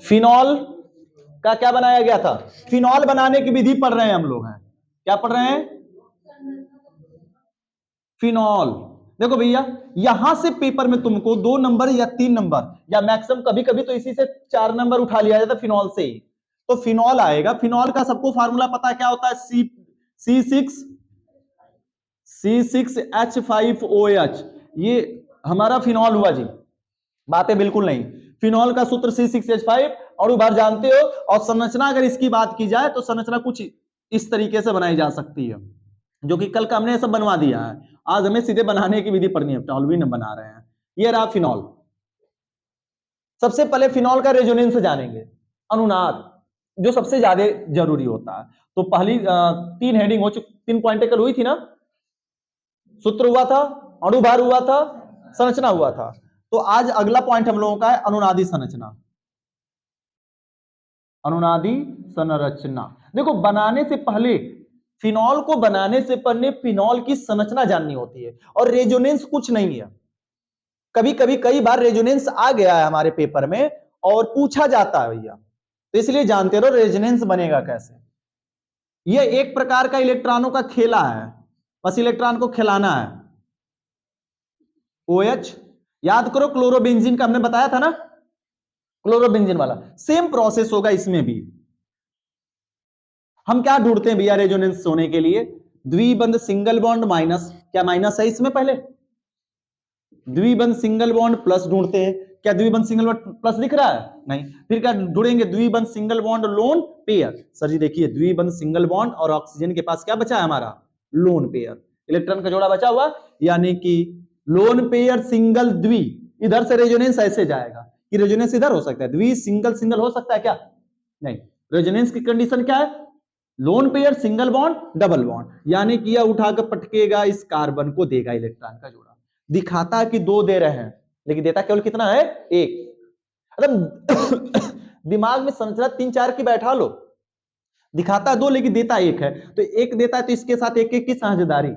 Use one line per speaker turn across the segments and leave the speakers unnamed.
Phenol का क्या बनाया गया था? फिनॉल बनाने की विधि पढ़ रहे हैं हम लोग हैं। क्या पढ़ रहे हैं? फिनॉल। देखो भैया, यहां से पेपर में तुमको 2 नंबर या 3 नंबर या मैक्सिमम कभी कभी तो इसी से 4 नंबर उठा लिया जाता फिनॉल से ही। तो फिनॉल आएगा। फिनॉल का सबको फार्मूला पता है क्या होता है? C6H5OH। ये हमारा फिनॉल हुआ जी। बातें बिल्कुल नहीं। फिनॉल का सूत्र C6H5 और बार जानते हो। और संरचना अगर इसकी बात की जाए तो संरचना कुछ इस तरीके से बनाई जा सकती है, जो कि कल का हमने सब बनवा दिया है। आज हमें सीधे बनाने की विधि पढ़नी है। टॉलविन हम बना रहे हैं। ये रहा फिनॉल। सबसे पहले फिनॉल का रेजोनेंस जानेंगे, अनुनाद, जो सबसे ज्यादा जरूरी होता है। तो पहली 3 हेडिंग हो चुकी, 3 पॉइंट कल हुई थी ना। सूत्र हुआ था, अणुभार हुआ था, संरचना हुआ था। तो आज अगला पॉइंट हम लोगों का है अनुनादी संरचना। अनुनादी संरचना। देखो, बनाने से पहले फिनॉल को बनाने से पहले फिनॉल की संरचना जाननी होती है। और रेजोनेंस कुछ नहीं है। कभी कभी कई बार रेजोनेंस आ गया है हमारे पेपर में और पूछा जाता है भैया, तो इसलिए जानते रहो रेजोनेंस बनेगा कैसे। यह एक प्रकार का इलेक्ट्रॉनों का खेला है, बस इलेक्ट्रॉन को खिलाना है। OH याद करो, क्लोरोबेंजीन का हमने बताया था ना, क्लोरोबेंजीन वाला सेम प्रोसेस होगा इसमें भी। हम क्या ढूंढते हैं भैया रेजोनेंस होने के लिए? द्विबंध सिंगल बॉन्ड माइनस, क्या माइनस है इसमें? पहले द्विबंध सिंगल बॉन्ड प्लस ढूंढते हैं। क्या द्विबंध सिंगल बॉन्ड प्लस दिख रहा है? नहीं। फिर क्या ढूंढेंगे? द्विबंध single bond lone pair. Sir ji देखिए, द्विबंध सिंगल बॉन्ड और ऑक्सीजन के पास क्या बचा है हमारा? लोन पेयर, इलेक्ट्रॉन का जोड़ा बचा हुआ, यानी कि लोन पेयर सिंगल द्वि। इधर से रेजोनेंस ऐसे जाएगा कि रेजोनेंस इधर हो सकता है, द्वि सिंगल सिंगल हो सकता है क्या? नहीं। रेजोनेंस की कंडीशन क्या है? Lone pair single bond double bond, यानी कि यह उठाकर पटकेगा, इस कार्बन को देगा इलेक्ट्रॉन का जोड़ा। दिखाता कि 2 दे रहे हैं, लेकिन देता केवल कितना है? 1। मतलब दिमाग में संरचना 3-4 की बैठा लो। दिखाता 2 लेकिन देता 1 है, तो 1 देता है तो इसके साथ 1-1 की साझेदारी।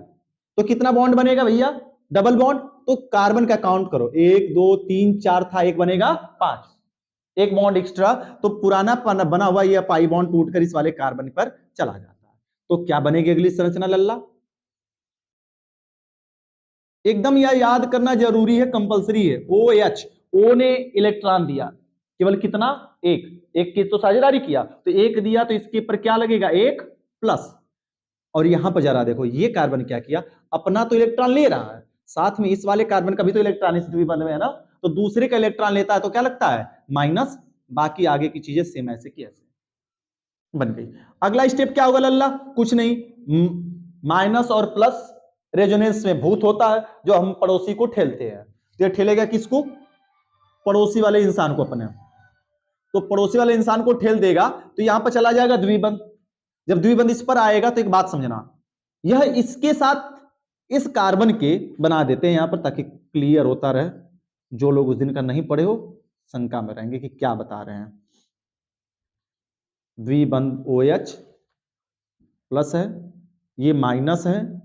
तो कितना बॉन्ड बनेगा भैया? Double bond. तो कार्बन का काउंट करो, 1 2 3 4 था, 1 बनेगा 5। 1 बॉन्ड एक्स्ट्रा, तो पुराना बना हुआ यह पाई बॉन्ड टूटकर इस वाले कार्बन पर चला जाता है। तो क्या बनेगी अगली संरचना लल्ला? एकदम यह याद करना जरूरी है, कंपलसरी है। OH, O ने इलेक्ट्रॉन दिया, केवल कितना? 1 की तो साझेदारी किया, तो 1 दिया, तो इसके ऊपर क्या लगेगा? 1 प्लस। और यहां पर जरा देखो, ये कार्बन क्या किया? अपना तो इलेक्ट्रॉन ले रहा है, साथ में इस वाले कार्बन का भी तो इलेक्ट्रॉन इस द्विबंध में है ना, तो दूसरे का इलेक्ट्रॉन लेता है तो क्या लगता है? माइनस। बाकी आगे की चीजें सेम ऐसे की ऐसे बन गई। अगला स्टेप क्या होगा लल्ला? कुछ नहीं, माइनस और प्लस रेजोनेंस में भूत होता है, जो हम पड़ोसी को ठेलते हैं। तो ये ठेलेगा किसको? पड़ोसी वाले इंसान को अपने। तो पड़ोसी वाले इंसान को ठेल देगा, तो यहां पर चला जाएगा द्विबंध। जब द्विबंध इस पर आएगा तो एक बात समझना, यह इसके साथ इस कार्बन के बना देते हैं यहां पर, ताकि क्लियर होता रहे। जो लोग उस दिन का नहीं पढ़े हो शंका में रहेंगे कि क्या बता रहे हैं। द्विबंध OH प्लस है, ये माइनस है,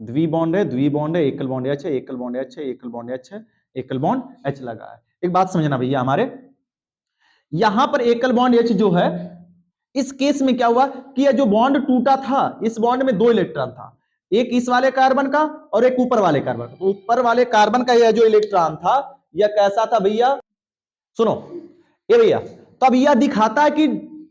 द्वि बॉन्ड है, द्वि बॉन्ड है, एकल बॉन्ड H है, एकल बॉन्ड H है, एकल बॉन्ड H है, एकल बॉन्ड H लगा है। एक बात समझना भैया, हमारे यहां पर एकल बॉन्ड H जो है, इस केस में क्या हुआ कि यह जो बॉन्ड टूटा था, इस बॉन्ड में 2 इलेक्ट्रॉन था, एक इस वाले कार्बन का और एक ऊपर वाले कार्बन का। तो ऊपर वाले कार्बन का यह जो इलेक्ट्रॉन था, यह कैसा था भैया? सुनो ये भैया, तो अब यह दिखाता है कि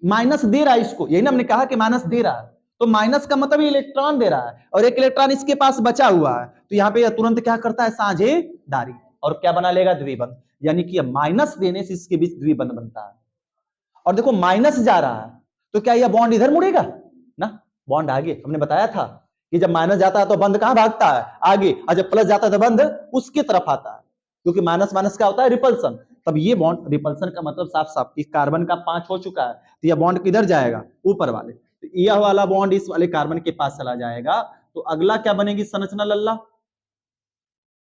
माइनस दे रहा है इसको, यही ना हमने कहा कि माइनस दे रहा है, तो माइनस का मतलब इलेक्ट्रॉन दे रहा है और एक इलेक्ट्रॉन इसके पास बचा हुआ है, तो यहां पे यह तुरंत क्या करता है? साझेदारी, और क्या बना लेगा? द्विबंध। यानी कि माइनस देने से इसके बीच द्विबंध बनता है। और देखो माइनस जा रहा है, तो क्या यह बॉन्ड इधर मुड़ेगा ना? बॉन्ड आगे, हमने बताया था कि जब माइनस जाता है तो बंद कहां भागता है? आगे। और जब प्लस जाता है तो बंद उसके तरफ आता है, क्योंकि माइनस माइनस क्या होता है? रिपल्सन। तब ये बॉन्ड, रिपल्सन का मतलब साफ साफ इस कार्बन का 5 हो चुका है, तो यह बॉन्ड किधर जाएगा? ऊपर वाले। तो यह वाला बॉन्ड इस वाले कार्बन के पास चला जाएगा। तो अगला क्या बनेगी संरचना लल्ला?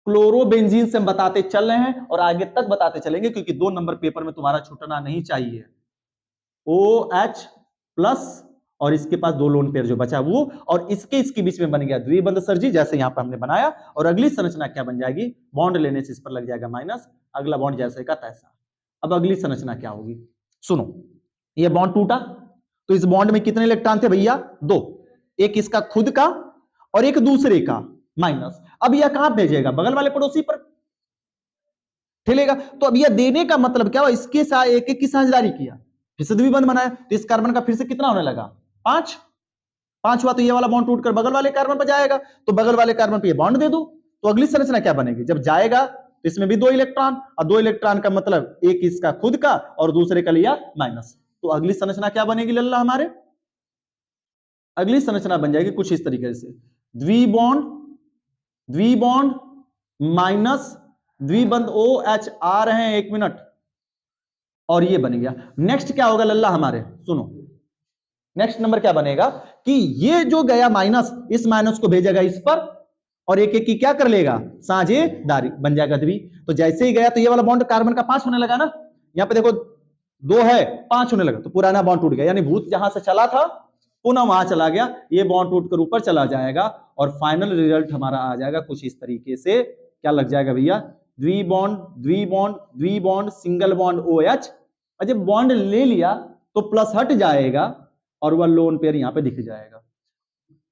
क्लोरोबेंजीन से हम बताते चल रहे हैं और आगे तक बताते चलेंगे, क्योंकि 2 नंबर पेपर में तुम्हारा छूटना नहीं चाहिए। OH प्लस और इसके पास 2 लोन पेयर जो बचा वो, और इसके बीच में बन गया द्विबंध सर जी, जैसे यहां पर हमने बनाया। और अगली संरचना क्या बन जाएगी? बॉन्ड लेने से इस पर लग जाएगा माइनस, अगला बॉन्ड जैसे का तैसा। अब अगली संरचना क्या होगी, सुनो, ये बॉन्ड टूटा तो इस बॉन्ड में कितने इलेक्ट्रॉन थे भैया, 2, एक इसका खुद का और एक दूसरे का माइनस। अब यह कहां भेजेगा, बगल वाले पड़ोसी पर ठेलेगा। तो अब यह देने का मतलब क्या हुआ, इसके साथ एक एक की साझेदारी किया, फिर से द्विबंध बनाया, तो इस कार्बन का फिर से कितना होने लगा, 5 हुआ। तो ये वाला बॉन्ड टूटकर बगल वाले कार्बन पर जाएगा, तो बगल वाले कार्बन पे ये बॉन्ड दे दो। तो अगली संरचना क्या बनेगी, जब जाएगा तो इसमें भी 2 इलेक्ट्रॉन, और 2 इलेक्ट्रॉन का मतलब एक इसका खुद का और दूसरे का लिया माइनस। तो अगली संरचना क्या बनेगी लल्ला हमारे, अगली संरचना बन जाएगी कुछ इस तरीके से, द्विबॉन्ड माइनस द्विबंध OH आ रहे हैं, 1 मिनट, और ये बन गया। नेक्स्ट क्या होगा लल्ला हमारे, सुनो, नेक्स्ट नंबर क्या बनेगा कि ये जो गया माइनस, इस माइनस को भेजेगा इस पर, और एक एक की क्या कर लेगा, साझेदारी, बन जाएगा द्वि। तो जैसे ही गया तो ये वाला बॉन्ड कार्बन का 5 होने लगा ना, यहां पे देखो 2 है, 5 होने लगा, तो पुराना बॉन्ड टूट गया, यानी भूत जहां से चला था पुनः वहां चला गया, ये बॉन्ड टूटकर ऊपर चला जाएगा, और फाइनल रिजल्ट हमारा आ जाएगा कुछ इस तरीके से। क्या लग जाएगा भैया, द्विबॉन्ड सिंगल बॉन्ड OH, और जब बॉन्ड ले लिया तो प्लस हट जाएगा और वह लोन पेयर यहां पे दिख जाएगा।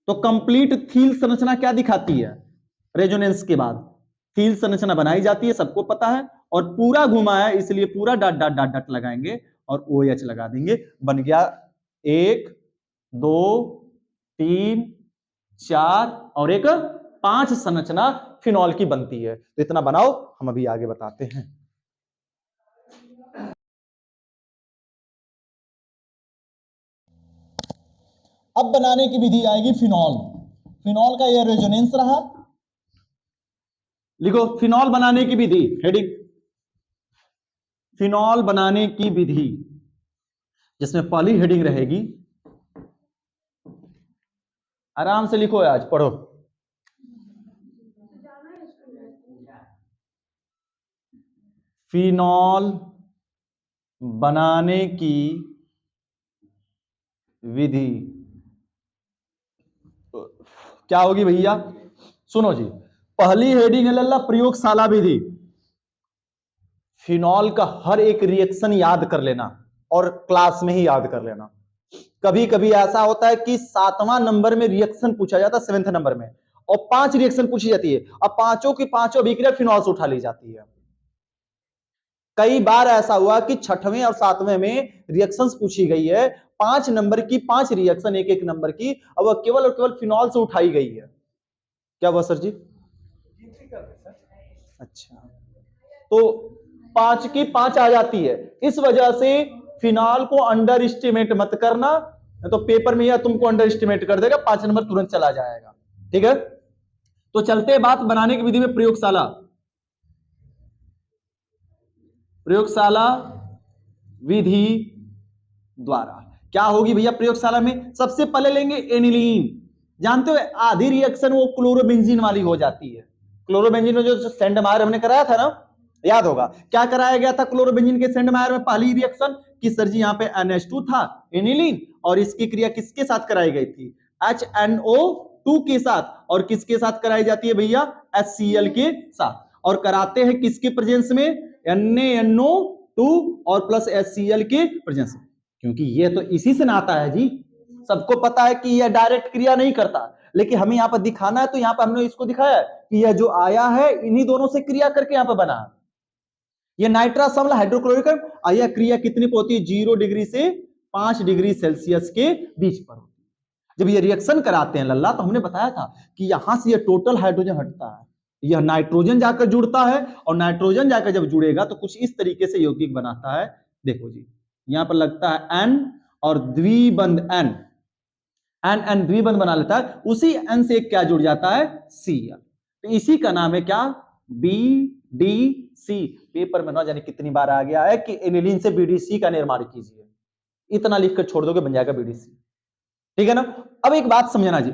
तो कंप्लीट थील संरचना क्या दिखाती है, रेजोनेंस के बाद थील संरचना बनाई जाती है, सबको पता है, और पूरा घुमा है इसलिए पूरा डॉट डॉट डॉट डॉट लगाएंगे और OH लगा देंगे, बन गया 1 2 3 4 और एक 5 संरचना फिनॉल की बनती है। तो इतना बनाओ, हम अभी आगे बताते हैं। अब बनाने की विधि आएगी फिनॉल। फिनॉल का यह रेजोनेंस रहा, लिखो फिनॉल बनाने की विधि, हेडिंग फिनॉल बनाने की विधि, जिसमें पहली हेडिंग रहेगी, आराम से लिखो आज, पढ़ो। फिनॉल बनाने की विधि क्या होगी भैया, सुनो जी, पहली हेडिंग है लल्ला प्रयोगशाला विधि। फिनॉल का हर एक रिएक्शन याद कर लेना और क्लास में ही याद कर लेना। कभी कभी ऐसा होता है कि 7वां नंबर में रिएक्शन पूछा जाता है, 7th नंबर में, और 5 रिएक्शन पूछी जाती है, अब पांचों की पांचों अभिक्रिया फिनॉल से उठा ली जाती है। कई बार ऐसा हुआ कि 6वें और 7वें में रिएक्शंस पूछी गई है, 5 नंबर की 5 रिएक्शन, एक एक नंबर की, अब वह केवल और केवल फिनॉल से उठाई गई है। क्या हुआ सर जी, अच्छा, तो 5 की 5 आ जाती है, इस वजह से फिनॉल को अंडर एस्टिमेट मत करना, तो पेपर में यह तुमको अंडर एस्टिमेट कर देगा, 5 नंबर तुरंत चला जाएगा, ठीक है। तो चलते बात बनाने की विधि में, प्रयोगशाला विधि द्वारा क्या होगी भैया प्रयोगशाला में, सबसे पहले लेंगे एनिलीन, जानते हो आधी रिएक्शन वो क्लोरोबेंजीन वाली हो जाती है। क्लोरोबेंजीन में जो सेंडमायर हमने कराया था ना, याद होगा क्या कराया गया था क्लोरोबेंजीन के सेंडमायर में, पहली रिएक्शन कि सर जी यहाँ पे NH2 था एनिलीन, और इसकी क्रिया किसके साथ कराई गई थी, HNO2 के साथ, और किसके साथ कराई जाती है भैया, HCl के साथ, और कराते हैं किसके प्रेजेंस में, NaNO2 और प्लस HCl के प्रेजेंस में, क्योंकि ये तो इसी से नाता है जी, सबको पता है कि यह डायरेक्ट क्रिया नहीं करता, लेकिन हमें यहाँ पर दिखाना है, तो यहाँ पर हमने इसको दिखाया कि यह जो आया है इन्हीं दोनों से क्रिया करके यहाँ पर बना। यह नाइट्रस अम्ल हाइड्रोक्लोरिक अम्ल, यह क्रिया कितनी पर होती है, 0 डिग्री से 5 डिग्री सेल्सियस के बीच पर होती है। जब ये रिएक्शन कराते हैं लल्ला, तो हमने बताया था कि यहां से यह टोटल हाइड्रोजन हटता है, यह नाइट्रोजन जाकर जुड़ता है, और नाइट्रोजन जाकर जब जुड़ेगा तो कुछ इस तरीके से यौगिक बनाता है। देखो जी, यहां पर लगता है N और द्विबंध N, N द्विबंध बना लेता है, उसी N से एक क्या जुड़ जाता है, Cl, तो इसी का नाम है क्या, BDC। पेपर में ना जाने कितनी बार आ गया है कि एनिलीन से BDC का निर्माण कीजिए, इतना लिखकर छोड़ दोगे बन जाएगा BDC, ठीक है ना। अब एक बात समझना जी,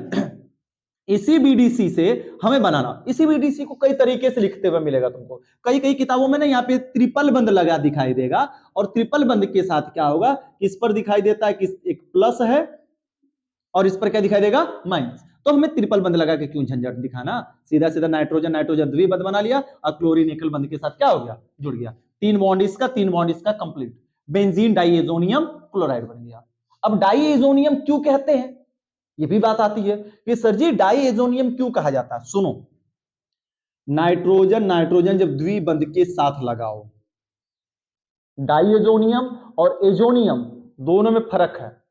इसी BDC से हमें बनाना, इसी BDC को कई तरीके से लिखते हुए मिलेगा तुमको, कई किताबों में ना यहाँ पे ट्रिपल बंद लगा दिखाई देगा, और ट्रिपल बंद के साथ क्या होगा, इस पर दिखाई देता है कि एक प्लस है और इस पर क्या दिखाई देगा, माइनस। तो हमें ट्रिपल बंद लगा के क्यों झंझट दिखाना, सीधा सीधा नाइट्रोजन नाइट्रोजन द्विबंध बना लिया और क्लोरीन एकल बंध के साथ क्या हो गया, जुड़ गया, 3 बॉन्ड इसका 3 बॉन्ड इसका, कंप्लीट बेंजीन डाइएजोनियम क्लोराइड बन गया। अब डाइएजोनियम क्यों कहते हैं, ये भी बात आती है कि सर जी डाइएजोनियम क्यों कहा जाता है। सुनो, नाइट्रोजन नाइट्रोजन जब द्विबंध के साथ लगाओ, डाइएजोनियम और एजोनियम दोनों में फर्क है,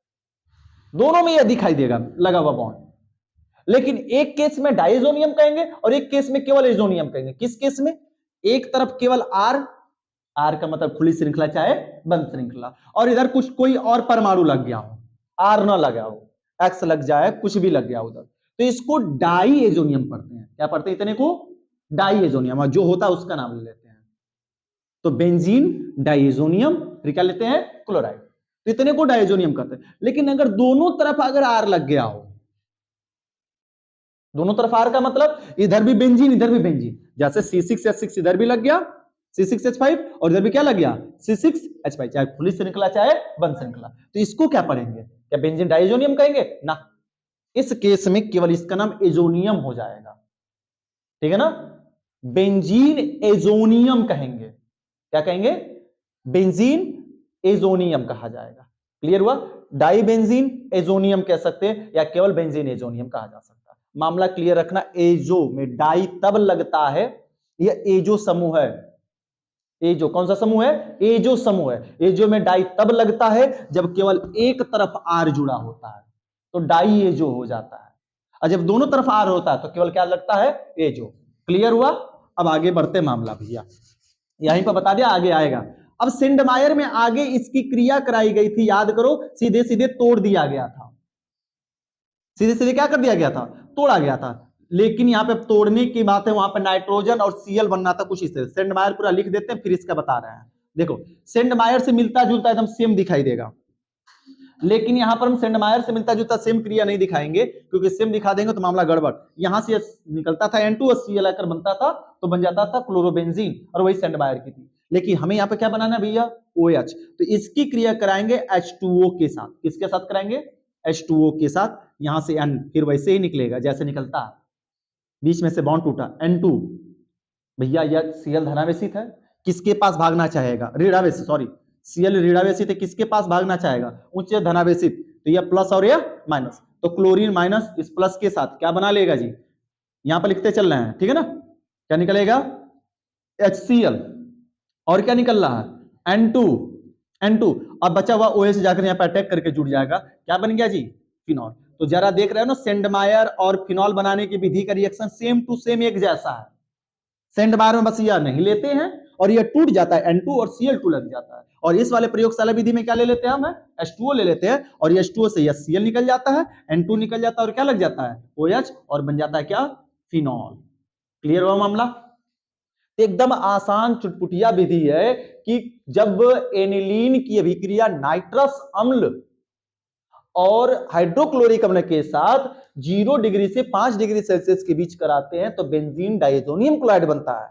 दोनों में यह दिखाई देगा लगा हुआ बॉन्ड, लेकिन एक केस में डाइएजोनियम कहेंगे और एक केस में केवल एजोनियम कहेंगे। किस केस में, एक तरफ केवल आर, आर का मतलब खुली श्रृंखला चाहे बंद श्रृंखला, और इधर कुछ कोई और परमाणु लग गया हो, आर ना लगा हो, एक्स लग जाए, कुछ भी लग गया उधर, तो इसको डाइएजोनियम पढ़ते हैं। क्या पढ़ते हैं इतने को, डाइएजोनियम, और जो होता है उसका नाम ले लेते हैं। तो बेंजीन डाइएजोनियम, फिर क्या लेते हैं, क्लोराइड, तो इतने को डाइएजोनियम कहते हैं। लेकिन अगर दोनों तरफ अगर आर लग गया हो, दोनों तरफ आर का मतलब इधर भी बेंजीन इधर भी बेंजीन, जैसे C6H6 इधर भी लग गया C6H5 और इधर भी क्या लग गया C6H5, चाहे खुली श्रृंखला चाहे बंद श्रृंखला, तो इसको क्या पढ़ेंगे, क्या बेंजीन डाइएजोनियम कहेंगे ना, इस केस में केवल इसका नाम एजोनियम हो जाएगा, ठीक है ना, बेंजीन एजोनियम कहेंगे। क्या कहेंगे, बेंजीन एजोनियम कहा जाएगा। क्लियर हुआ, डाई बेंजीन एजोनियम कह सकते हैं या केवल बेंजीन एजोनियम कहा जा सकता है। मामला क्लियर रखना, एजो में डाई तब लगता है, यह एजो समूह है, एजो कौन सा समूह है, एजो समूह है। एजो में डाई तब लगता है जब केवल एक तरफ आर जुड़ा होता है, तो डाई एजो हो जाता है, और जब दोनों तरफ आर होता है तो केवल क्या लगता है, एजो। क्लियर हुआ, अब आगे बढ़ते मामला भैया, यहीं पर बता दिया, आगे आएगा। अब सेंडमायर में आगे इसकी क्रिया कराई गई थी, याद करो, सीधे सीधे तोड़ दिया गया था, सीधे सीधे क्या कर दिया गया था, तोड़ा गया था। लेकिन यहां पे तोड़ने की बात है, वहां पे नाइट्रोजन और Cl बनना था कुछ इस तरह। सेंडमायर पूरा लिख देते हैं, फिर इसका बता रहे हैं। देखो सेंडमायर से मिलता जुलता एकदम सेम दिखाई देगा, लेकिन यहां पर हम सेंडमायर से मिलता जुलता सेम क्रिया नहीं दिखाएंगे, क्योंकि सेम दिखा देंगे तो मामला गड़बड़। यहां से निकलता था N2 और Cl आकर बनता था तो बन जाता था क्लोरोबेंजीन, और वही सेंडमायर की थी। लेकिन हमें यहाँ पे क्या बनाना है भैया, OH, तो इसकी क्रिया कराएंगे H2O के साथ। किसके साथ कराएंगे, H2O के साथ। यहां से N फिर वैसे ही निकलेगा जैसे निकलता है, बीच में से बॉन्ड टूटा N2, भैया यह Cl धनावेशित है, किसके पास भागना चाहेगा, ऋणावेशित, सॉरी Cl ऋणावेशित है, किसके पास भागना चाहेगा, उच्च धनावेशित, तो यह प्लस और यह माइनस, तो क्लोरीन माइनस इस प्लस के साथ क्या बना लेगा जी, यहां पर लिखते चल रहे हैं, ठीक है ना, क्या निकलेगा HCl, और क्या निकल रहा है N2, अब बचा हुआ OH जाकर यहाँ पे अटैक करके जुड़ जाएगा, क्या बन गया जी, फिनॉल। तो जरा देख रहे हो ना, सेंडमायर और फिनॉल बनाने की विधि का रिएक्शन सेम टू सेम एक जैसा है। सेंडमायर में बस यह नहीं लेते हैं और यह टूट जाता है N2 और Cl2 लग जाता है, और इस वाले प्रयोगशाला विधि में क्या ले लेते हैं हम, H2O ले लेते हैं, और ये H2O से यह Cl निकल जाता है, N2 निकल जाता है, और क्या लग जाता है OH, और बन जाता है क्या, फिनॉल। क्लियर हुआ मामला, एकदम आसान चुटपुटिया विधि है कि जब एनिलीन की अभिक्रिया नाइट्रस अम्ल और हाइड्रोक्लोरिक अम्ल के साथ 0 डिग्री से 5 डिग्री सेल्सियस के बीच कराते हैं तो बेंजीन डाइएजोनियम क्लोराइड बनता है,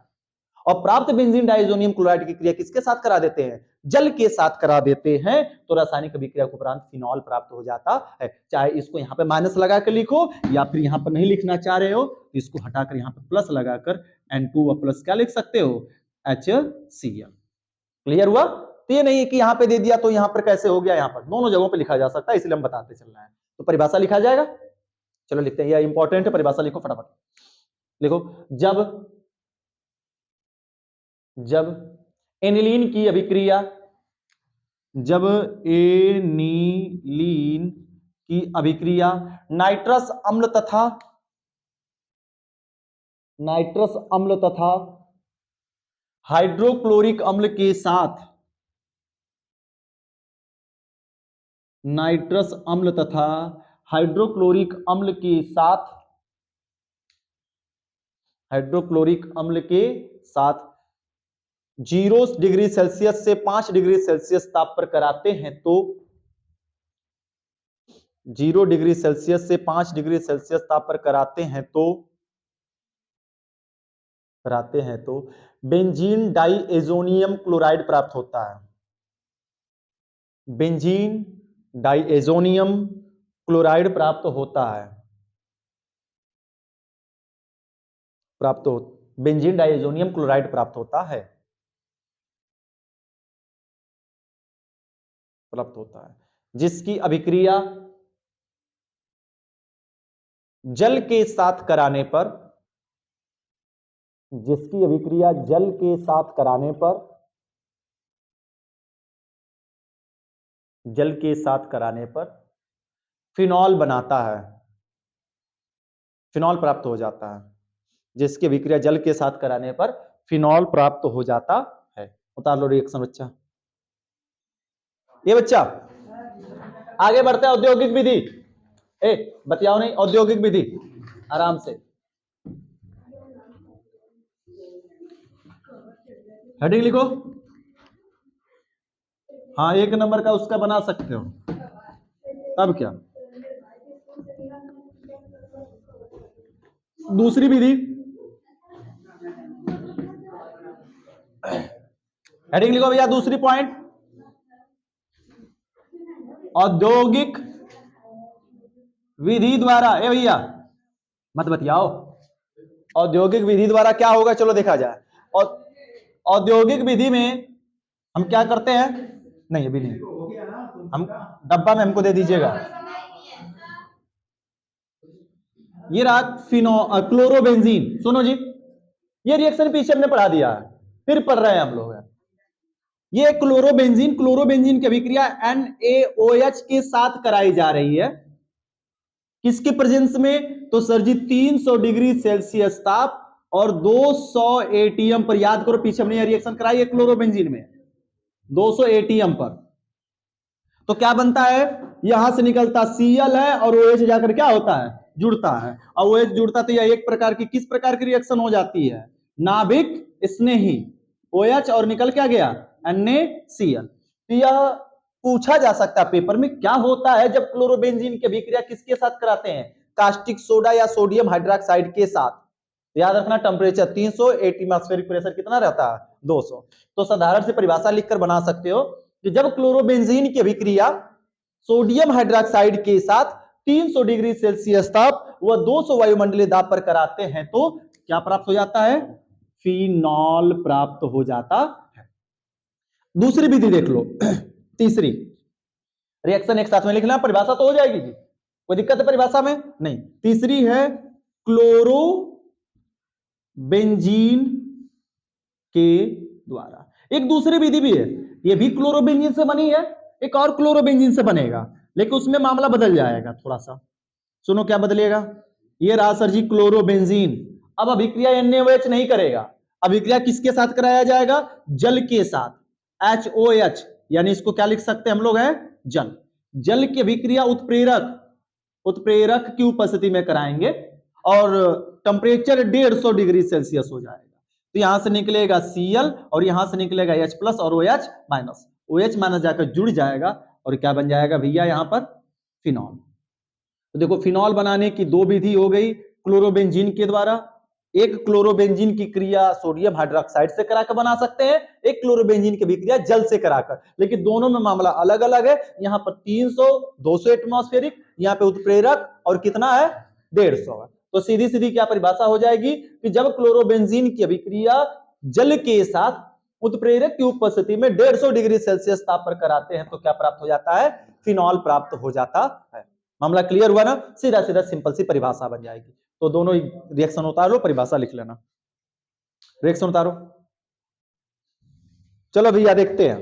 और प्राप्त बेंजीन डाइएजोनियम क्लोराइड की क्रिया किसके साथ करा देते हैं, जल के साथ करा देते हैं, तो रासायनिक अभिक्रिया के उपरांत फिनॉल प्राप्त हो जाता है। चाहे इसको यहां पे माइनस लगा कर लिखो, या फिर यहां पर नहीं लिखना चाह रहे हो तो इसको हटाकर यहां पर प्लस लगाकर N2 और प्लस क्या लिख सकते हो, HCl। क्लियर हुआ, तो ये नहीं है कि यहां पे दे दिया तो यहां पर कैसे हो गया, यहां पर दोनों जगहों पे लिखा जा सकता है, इसलिए हम बताते चल रहे हैं। तो परिभाषा लिखा जाएगा, चलो लिखते हैं, यह इंपॉर्टेंट है, परिभाषा लिखो फटाफट, लिखो, जब एनिलीन की अभिक्रिया, जब एनिलीन की अभिक्रिया नाइट्रस अम्ल तथा हाइड्रोक्लोरिक अम्ल के साथ, नाइट्रस अम्ल तथा हाइड्रोक्लोरिक अम्ल के साथ, हाइड्रोक्लोरिक अम्ल के साथ 0 डिग्री सेल्सियस से 5 डिग्री सेल्सियस ताप पर कराते हैं तो 0 डिग्री सेल्सियस से 5 डिग्री सेल्सियस ताप पर कराते हैं तो बेंजीन डाइएजोनियम क्लोराइड प्राप्त होता है, बेंजीन डाइएजोनियम क्लोराइड प्राप्त होता है। प्राप्त हो, बेंजीन डाइजोनियम क्लोराइड प्राप्त होता है, जिसकी अभिक्रिया जल के साथ कराने पर, जिसकी अभिक्रिया जल के साथ कराने पर, जल के साथ कराने पर फिनॉल बनाता है, फिनॉल प्राप्त हो जाता है, जिसकी अभिक्रिया जल के साथ कराने पर फिनॉल प्राप्त हो जाता है। उतार लो रिएक्शन बच्चा। ये बच्चा आगे बढ़ते हैं औद्योगिक विधि। बतियाओ नहीं, औद्योगिक विधि आराम से। हेडिंग लिखो। हाँ, 1 नंबर का उसका बना सकते हो। तब क्या, दूसरी विधि, हेडिंग लिखो भैया। दूसरी पॉइंट, औद्योगिक विधि द्वारा, ए भैया मत बतियाओ, औद्योगिक विधि द्वारा क्या होगा, चलो देखा जाए। और औद्योगिक विधि में हम क्या करते हैं, नहीं अभी नहीं, हम डब्बा में हमको दे दीजिएगा। ये रहा क्लोरोबेंजीन। सुनो जी, ये रिएक्शन पीछे हमने पढ़ा दिया है, फिर पढ़ रहे हैं हम लोग। ये क्लोरोबेंजीन, क्लोरोबेंजीन की अभिक्रिया NaOH के साथ कराई जा रही है, किसके प्रेजेंस में, तो सर जी 300 डिग्री सेल्सियस ताप और 200 ATM पर। याद करो पीछे हमने रिएक्शन कराई है क्लोरोबेंजीन में 200 ATM पर। तो क्या बनता है, यहां से निकलता Cl है और OH जाकर क्या होता है, जुड़ता है। और OH जुड़ता तो यह एक प्रकार की, किस प्रकार की रिएक्शन हो जाती है, नाभिक स्नेही, OH और निकल क्या गया NaCl। तो यह पूछा जा सकता है पेपर में, क्या होता है जब क्लोरोबेंजीन की अभिक्रिया किसके साथ कराते हैं, कास्टिक सोडा या सोडियम हाइड्रोक्साइड के साथ। याद रखना टेम्परेचर 300, एटमॉस्फेरिक प्रेशर कितना रहता है 200। तो साधारण से परिभाषा लिखकर बना सकते हो कि जब क्लोरोबेंजीन की अभिक्रिया सोडियम हाइड्रोक्साइड के साथ 300 डिग्री सेल्सियस ताप व 200 वायुमंडलीय दाब पर कराते हैं तो क्या प्राप्त हो जाता है, फिनॉल प्राप्त हो जाता है। दूसरी विधि देख लो, तीसरी, रिएक्शन एक साथ में लिखना, परिभाषा तो हो जाएगी जी, कोई दिक्कत है परिभाषा में नहीं। तीसरी है क्लोरो बेंजीन के द्वारा। एक दूसरी विधि भी है, ये भी क्लोरोबेंजीन से बनी है, एक और क्लोरोबेंजीन से बनेगा, लेकिन उसमें मामला बदल जाएगा थोड़ा सा। सुनो क्या बदलेगा, ये रहा सर जी क्लोरोबेंजीन। अब अभिक्रिया NaOH नहीं करेगा, अभिक्रिया किसके साथ कराया जाएगा, जल के साथ, HOH, यानी इसको क्या लिख सकते हैं हम लोग, है जल। जल की अभिक्रिया उत्प्रेरक, उत्प्रेरक की उपस्थिति में कराएंगे और टेम्परेचर 150 डिग्री सेल्सियस हो जाएगा। तो यहां से निकलेगा Cl और यहां से निकलेगा H+ और OH-। OH- जाकर जुड़ जाएगा और क्या बन जाएगा भैया यहां पर, फिनॉल। तो देखो फिनॉल बनाने की दो विधि हो गई, क्लोरोबेंजीन के द्वारा, एक क्लोरोबेंजीन की क्रिया सोडियम हाइड्रोक्साइड से कराकर बना सकते हैं, एक क्लोरोबेंजीन की विक्रिया जल से कराकर, लेकिन दोनों में मामला अलग अलग है। यहां पर 300 200 एटमॉस्फेरिक, यहां पे उत्प्रेरक और कितना है 150 है। तो सीधी सीधी क्या परिभाषा हो जाएगी कि जब क्लोरोबेंजीन की अभिक्रिया जल के साथ उत्प्रेरक की उपस्थिति में 150 डिग्री सेल्सियस ताप पर कराते हैं तो क्या प्राप्त हो जाता है, फिनॉल प्राप्त हो जाता है। मामला क्लियर हुआ ना, सीधा सीधा सिंपल सी परिभाषा बन जाएगी। तो दोनों रिएक्शन उतार लो, परिभाषा लिख लेना, रिएक्शन उतारो। चलो भैया देखते हैं।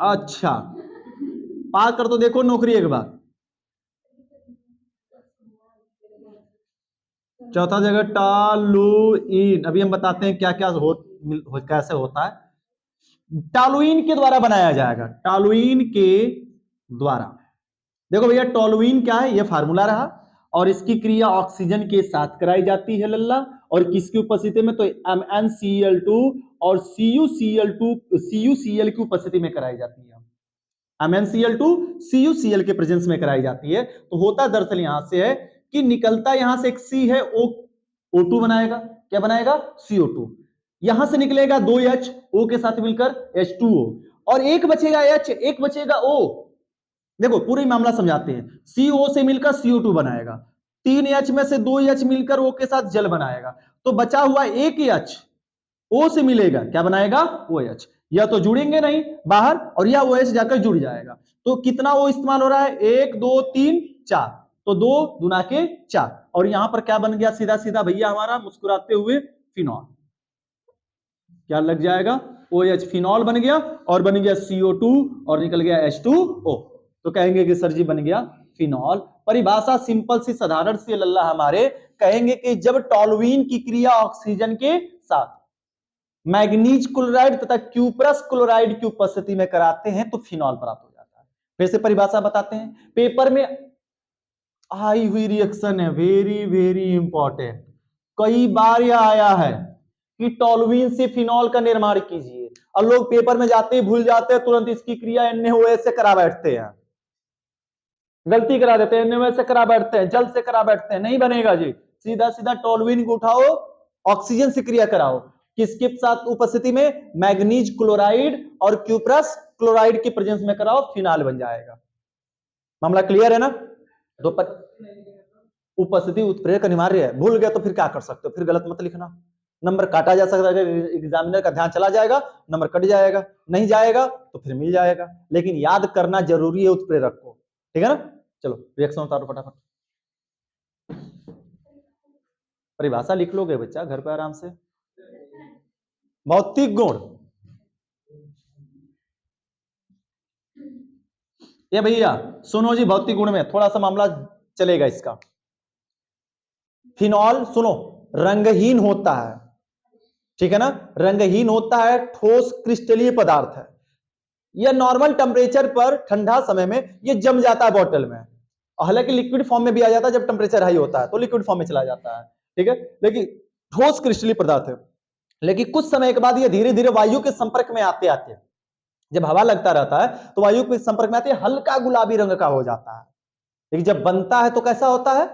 अच्छा पार कर तो देखो नौकरी एक बार। चौथा जगह टॉलुइन, अभी हम बताते हैं क्या क्या कैसे होता है। टॉलुइन के द्वारा बनाया जाएगा, टॉलुइन के द्वारा। देखो भैया टॉलुइन क्या है, ये फार्मूला रहा और इसकी क्रिया ऑक्सीजन के साथ कराई जाती है लल्ला, और किसकी उपस्थिति में, तो MnCl2 और CuCl की उपस्थिति में कराई जाती है। MnCl2 CuCl के प्रेजेंस में कराई जाती है। तो होता दरअसल यहां से है कि निकलता यहां से एक C है, O2 बनाएगा, क्या बनाएगा CO2, यहां से निकलेगा 2H, O के साथ मिलकर H2O, और एक बचेगा H, एक बचेगा O। देखो पूरी मामला समझाते हैं, CO से मिलकर CO2 बनाएगा, 3 H में से 2 H मिलकर O के साथ जल बनाएगा, तो बचा हुआ एक H O से मिलेगा, क्या बनाएगा? OH। या तो जुड़ेंगे नहीं बाहर, और या OH जाकर जुड़ जाएगा। तो कितना O इस्तेमाल हो रहा है? 1 2 3 4, तो 2 गुना के 4, और यहां पर क्या बन गया? सीधा सीधा भैया हमारा मुस्कुराते हुए फिनॉल। क्या लग जाएगा? OH फिनॉल बन गया, और बन गया CO2 और निकल गया H2O। तो कहेंगे कि सर जी बन गया फिनॉल। परिभाषा सिंपल सी साधारण सी लल्ला हमारे, कहेंगे कि जब टॉलुइन की क्रिया ऑक्सीजन के साथ मैग्नीज क्लोराइड तथा क्यूप्रस क्लोराइड की उपस्थिति में कराते हैं तो फिनॉल प्राप्त हो जाता है। फिर से परिभाषा बताते हैं, पेपर में आई हुई रिएक्शन है, वेरी वेरी इंपॉर्टेंट। कई बार यह आया है कि टॉलुइन से फिनॉल का निर्माण कीजिए, और लोग पेपर में जाते ही भूल जाते हैं, तुरंत इसकी क्रिया NaOH से करा बैठते हैं, गलती करा देते हैं, NaOH से करा बैठते हैं, जल से करा बैठते हैं। नहीं बनेगा जी, सीधा सीधा टॉलुइन को उठाओ, ऑक्सीजन से क्रिया कराओ। किसके साथ उपस्थिति में? मैग्नीज क्लोराइड और क्यूप्रस क्लोराइड की प्रेजेंस में कराओ, फिनाल बन जाएगा। मामला क्लियर है ना? तो उपस्थिति उत्प्रेरक अनिवार्य है, भूल गया तो फिर क्या कर सकते हो, फिर गलत मत लिखना, नंबर काटा जा सकता है, एग्जामिनर का ध्यान चला जाएगा, नंबर कट जाएगा, नहीं जाएगा तो फिर मिल जाएगा, लेकिन याद करना जरूरी है उत्प्रेरक को, ठीक है ना? चलो रिएक्शन उतारो फटाफट, परिभाषा लिख लोगे बच्चा घर पे आराम से। भौतिक गुण, ये भैया सुनो जी, भौतिक गुण में थोड़ा सा मामला चलेगा इसका। फिनॉल सुनो रंगहीन होता है, ठीक है ना? रंगहीन होता है, ठोस क्रिस्टलीय पदार्थ है। यह नॉर्मल टेम्परेचर पर ठंडा समय में ये जम जाता है बॉटल में, हालांकि लिक्विड फॉर्म में भी आ जाता है, जब टेम्परेचर हाई होता है तो लिक्विड फॉर्म में चला जाता है, ठीक है? लेकिन ठोस क्रिस्टलीय पदार्थ है। लेकिन कुछ समय के बाद ये धीरे धीरे वायु के संपर्क में आते आते, जब हवा लगता रहता है तो वायु के संपर्क में आते हल्का गुलाबी रंग का हो जाता है, लेकिन जब बनता है तो कैसा होता है?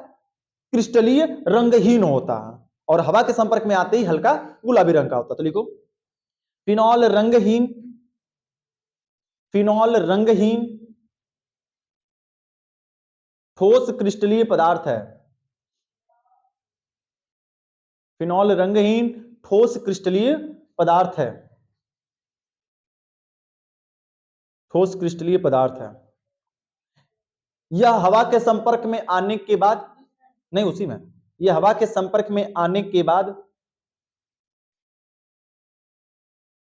क्रिस्टलीय रंगहीन होता है, और हवा के संपर्क में आते ही हल्का गुलाबी रंग का होता है। तो लिखो फिनॉल रंगहीन, फिनॉल रंगहीन ठोस क्रिस्टलीय पदार्थ है। फिनॉल रंगहीन ठोस क्रिस्टलीय पदार्थ है, ठोस क्रिस्टलीय पदार्थ है। यह हवा के संपर्क में आने के बाद, नहीं उसी में, यह हवा के संपर्क में आने के बाद,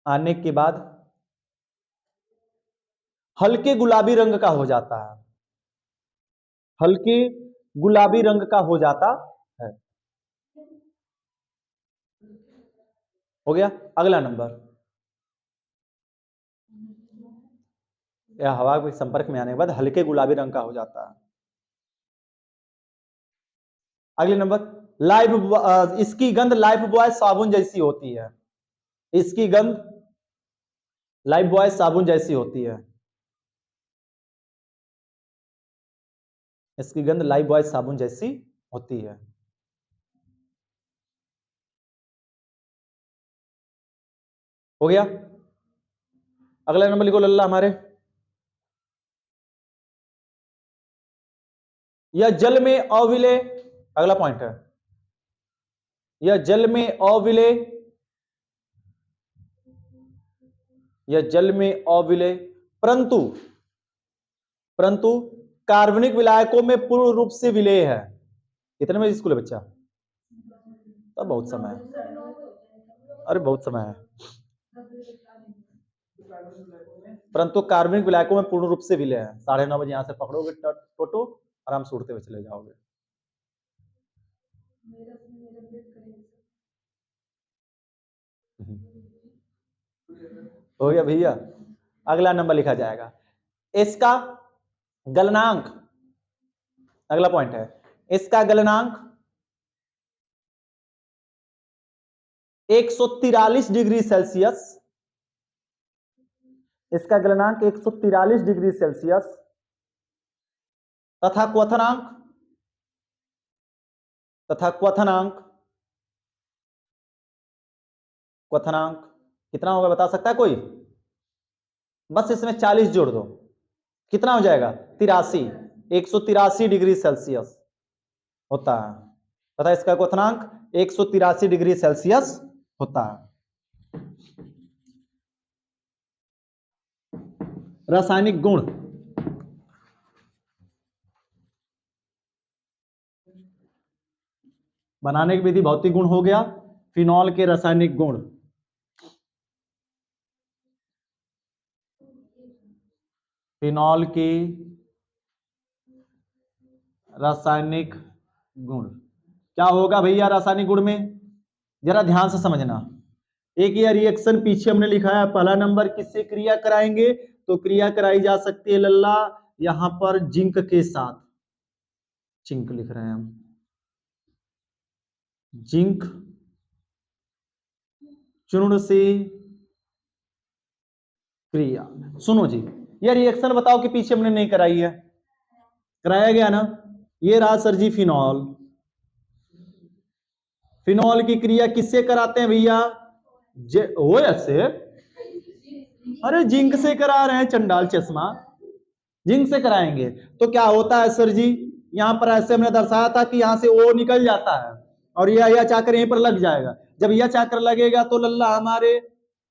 आने के बाद हल्के गुलाबी रंग का हो जाता है, हल्के गुलाबी रंग का हो जाता है। हो गया। अगला नंबर, यह हवा के संपर्क में आने के बाद हल्के गुलाबी रंग का हो जाता है। अगले नंबर, लाइफ, इसकी गंध लाइफ बॉय साबुन जैसी होती है, इसकी गंध लाइफ बॉय साबुन जैसी होती है, इसकी गंध लाइफ बॉय साबुन जैसी होती है। हो गया। अगला नंबर लिखो लल्ला हमारे, यह जल में अविलेय, अगला पॉइंट है, यह जल में अविलेय, यह जल में अविलेय परंतु, परंतु कार्बनिक विलायकों में पूर्ण रूप से विलेय है। कितने में स्कूल है बच्चा? तब बहुत समय है, अरे बहुत समय है। परंतु कार्बनिक विलायकों में पूर्ण रूप से विलय है। 9:30 बजे यहां से पकड़ोगे टोटो, आराम से उड़ते हुए चले जाओगे। हो गया भैया। अगला नंबर लिखा जाएगा, इसका गलनांक, अगला पॉइंट है, इसका गलनांक 143 डिग्री सेल्सियस, इसका गलनांक 143 डिग्री सेल्सियस तथा क्वथनांक, तथा क्वथनांक, क्वथनांक कितना होगा बता सकता है कोई? बस इसमें 40 जोड़ दो, कितना हो जाएगा? 83, 183 डिग्री सेल्सियस होता है, तथा इसका क्वथनांक 183 डिग्री सेल्सियस होता है। रासायनिक गुण, बनाने की विधि भौतिक गुण हो गया। फिनॉल के रासायनिक गुण, फिनॉल की रासायनिक गुण क्या होगा भैया? रासायनिक गुण में जरा ध्यान से समझना, एक ये रिएक्शन पीछे हमने लिखा है, पहला नंबर किससे क्रिया कराएंगे? तो क्रिया कराई जा सकती है लल्ला यहां पर जिंक के साथ, जिंक लिख रहे हैं हम, जिंक चूर्ण से क्रिया। सुनो जी, ये रिएक्शन बताओ कि पीछे हमने नहीं कराई है, कराया गया ना? ये रहा सर जी फिनॉल, फिनॉल की क्रिया किससे कराते हैं भैया? OH से। अरे जिंक से करा रहे हैं चंडाल चश्मा, जिंक से कराएंगे। तो क्या होता है सर जी, यहां पर ऐसे हमने दर्शाया था कि यहां से O निकल जाता है और यह चाकर यहीं पर लग जाएगा। जब यह चाकर लगेगा तो लल्ला हमारे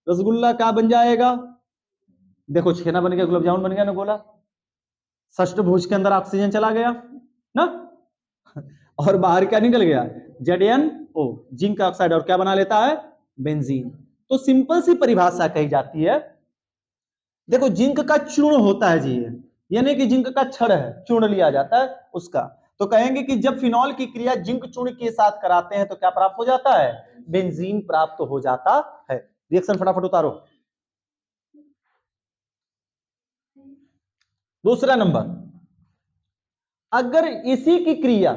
रसगुल्ला क्या बन जाएगा? देखो छेना बन गया, गुलाब जामुन बन गया ना, गोला। षष्ठ भुज के अंदर ऑक्सीजन चला गया ना, और बाहर क्या निकल गया? ZnO, जिंक ऑक्साइड, और क्या बना लेता है? बेंजीन। तो सिंपल सी परिभाषा कही जाती है, देखो जिंक का चूर्ण होता है जी, यानी कि जिंक का छड़ है, चूर्ण लिया जाता है उसका। तो कहेंगे कि जब फिनॉल की क्रिया जिंक चूर्ण के साथ कराते हैं तो क्या प्राप्त हो जाता है? बेंजीन प्राप्त हो जाता है। रिएक्शन फटाफट उतारो। दूसरा नंबर, अगर इसी की क्रिया,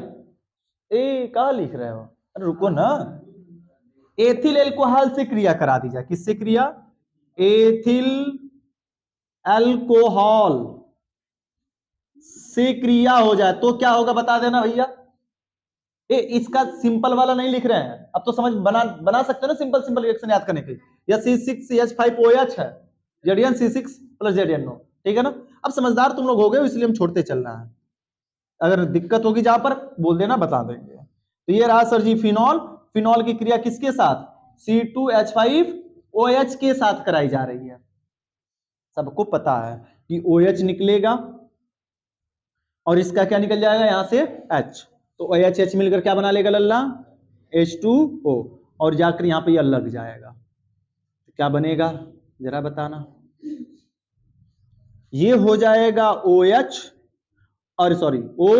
कहा लिख रहे हो? अरे रुको ना, एथिल एल्कोहल से क्रिया करा दी जाए। किससे क्रिया? एथिल एल्कोहल से क्रिया हो जाए तो क्या होगा बता देना भैया। इसका सिंपल वाला नहीं लिख रहे हैं, अब तो समझ बना सकते हो ना सिंपल सिंपल रिएक्शन याद करने के। या C6CH5OH है, Zn C6 + ZnO, ठीक है ना? अब समझदार तुम लोग हो गए इसलिए हम छोड़ते चल रहे हैं, अगर दिक्कत होगी जहां पर बोल देना, बता देंगे। तो ये रहा सर जी फिनॉल, फिनॉल की क्रिया किसके साथ? C2H5OH के साथ कराई जा रही है। सबको पता है कि OH निकलेगा और इसका क्या निकल जाएगा यहां से? H, तो OH मिलकर क्या बना लेगा लल्ला? H2O, और जाकर यहां पे यह लग जाएगा, तो क्या बनेगा जरा बताना? ये हो जाएगा OH, और सॉरी O